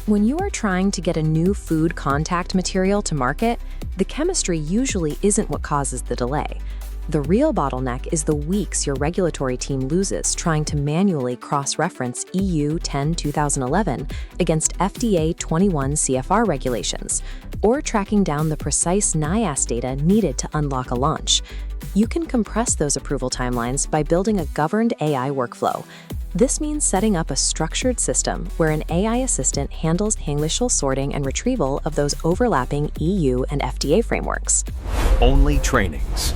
When you are trying to get a new food contact material to market, the chemistry usually isn't what causes the delay. The real bottleneck is the weeks your regulatory team loses trying to manually cross-reference EU 10/2011 against FDA 21 CFR regulations, or tracking down the precise NIAS data needed to unlock a launch. You can compress those approval timelines by building a governed AI workflow. This means setting up a structured system where an AI assistant handles initial sorting and retrieval of those overlapping EU and FDA frameworks. OnlyTRAININGS.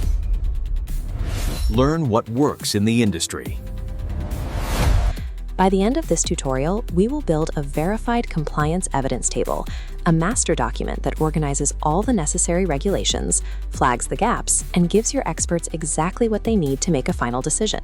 Learn what works in the industry. By the end of this tutorial, we will build a verified compliance evidence table, a master document that organizes all the necessary regulations, flags the gaps, and gives your experts exactly what they need to make a final decision.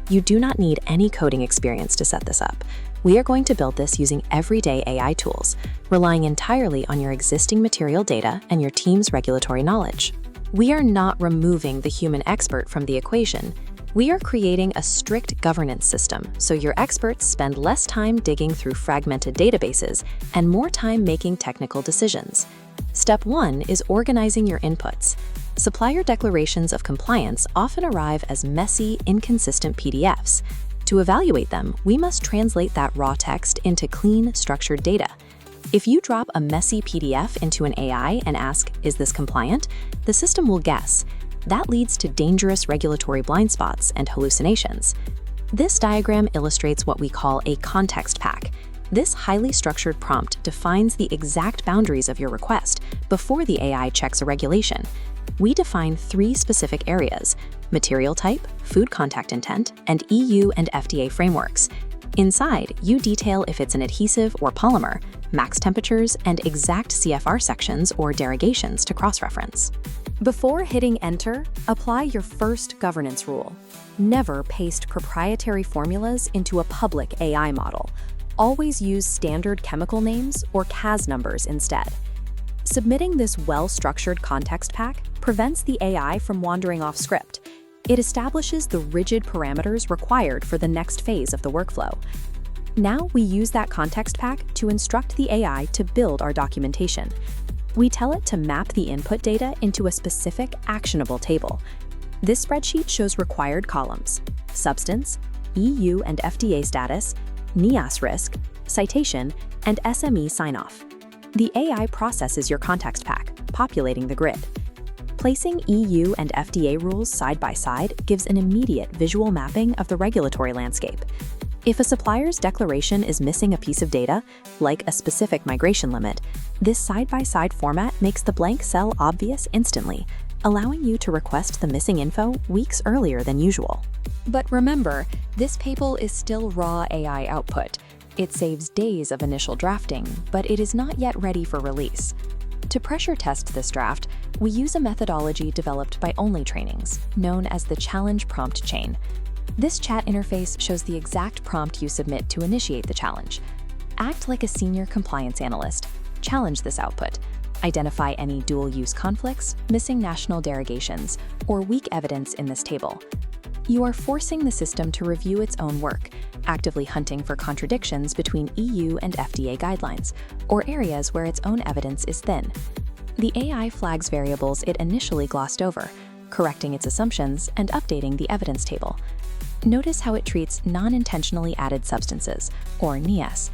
You do not need any coding experience to set this up. We are going to build this using everyday AI tools, relying entirely on your existing material data and your team's regulatory knowledge. We are not removing the human expert from the equation. We are creating a strict governance system so your experts spend less time digging through fragmented databases and more time making technical decisions. Step 1 is organizing your inputs. Supplier declarations of compliance often arrive as messy, inconsistent PDFs. To evaluate them, we must translate that raw text into clean, structured data. If you drop a messy PDF into an AI and ask, "Is this compliant?" the system will guess. That leads to dangerous regulatory blind spots and hallucinations. This diagram illustrates what we call a context pack. This highly structured prompt defines the exact boundaries of your request before the AI checks a regulation. We define 3 specific areas: material type, food contact intent, and EU and FDA frameworks. Inside, you detail if it's an adhesive or polymer, max temperatures, and exact CFR sections or derogations to cross-reference. Before hitting enter, apply your first governance rule. Never paste proprietary formulas into a public AI model. Always use standard chemical names or CAS numbers instead. Submitting this well-structured context pack prevents the AI from wandering off script. It establishes the rigid parameters required for the next phase of the workflow. Now we use that context pack to instruct the AI to build our documentation. We tell it to map the input data into a specific actionable table. This spreadsheet shows required columns: substance, EU and FDA status, NIAS risk, citation, and SME sign-off. The AI processes your context pack, populating the grid. Placing EU and FDA rules side by side gives an immediate visual mapping of the regulatory landscape. If a supplier's declaration is missing a piece of data, like a specific migration limit, this side-by-side format makes the blank cell obvious instantly, allowing you to request the missing info weeks earlier than usual. But remember, this table is still raw AI output. It saves days of initial drafting, but it is not yet ready for release. To pressure test this draft, we use a methodology developed by OnlyTRAININGS, known as the challenge prompt chain. This chat interface shows the exact prompt you submit to initiate the challenge. Act like a senior compliance analyst. Challenge this output. Identify any dual-use conflicts, missing national derogations, or weak evidence in this table. You are forcing the system to review its own work, actively hunting for contradictions between EU and FDA guidelines, or areas where its own evidence is thin. The AI flags variables it initially glossed over, correcting its assumptions and updating the evidence table. Notice how it treats non-intentionally added substances, or NIAS.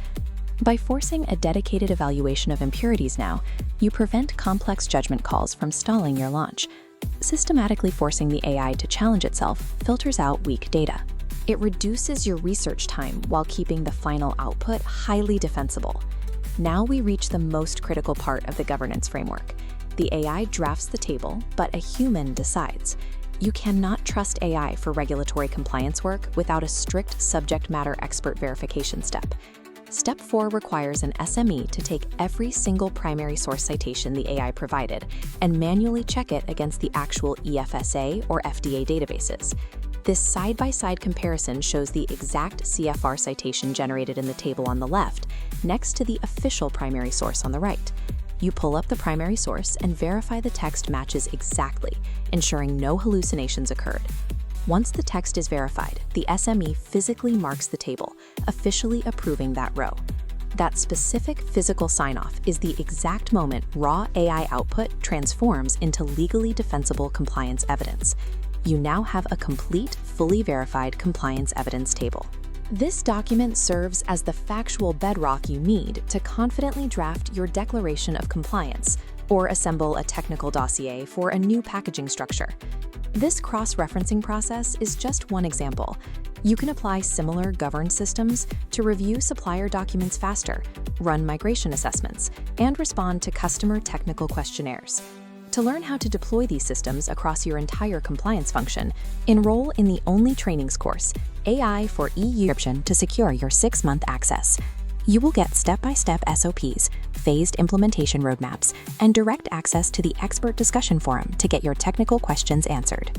By forcing a dedicated evaluation of impurities now, you prevent complex judgment calls from stalling your launch. Systematically forcing the AI to challenge itself filters out weak data. It reduces your research time while keeping the final output highly defensible. Now we reach the most critical part of the governance framework. The AI drafts the table, but a human decides. You cannot trust AI for regulatory compliance work without a strict subject matter expert verification step. Step 4 requires an SME to take every single primary source citation the AI provided and manually check it against the actual EFSA or FDA databases. This side-by-side comparison shows the exact CFR citation generated in the table on the left, next to the official primary source on the right. You pull up the primary source and verify the text matches exactly, ensuring no hallucinations occurred. Once the text is verified, the SME physically marks the table, officially approving that row. That specific physical sign-off is the exact moment raw AI output transforms into legally defensible compliance evidence. You now have a complete, fully verified compliance evidence table. This document serves as the factual bedrock you need to confidently draft your declaration of compliance or assemble a technical dossier for a new packaging structure. This cross-referencing process is just one example. You can apply similar governed systems to review supplier documents faster, run migration assessments, and respond to customer technical questionnaires. To learn how to deploy these systems across your entire compliance function, enroll in the OnlyTRAININGS course, AI for EU to secure your 6-month access. You will get step-by-step SOPs, phased implementation roadmaps, and direct access to the expert discussion forum to get your technical questions answered.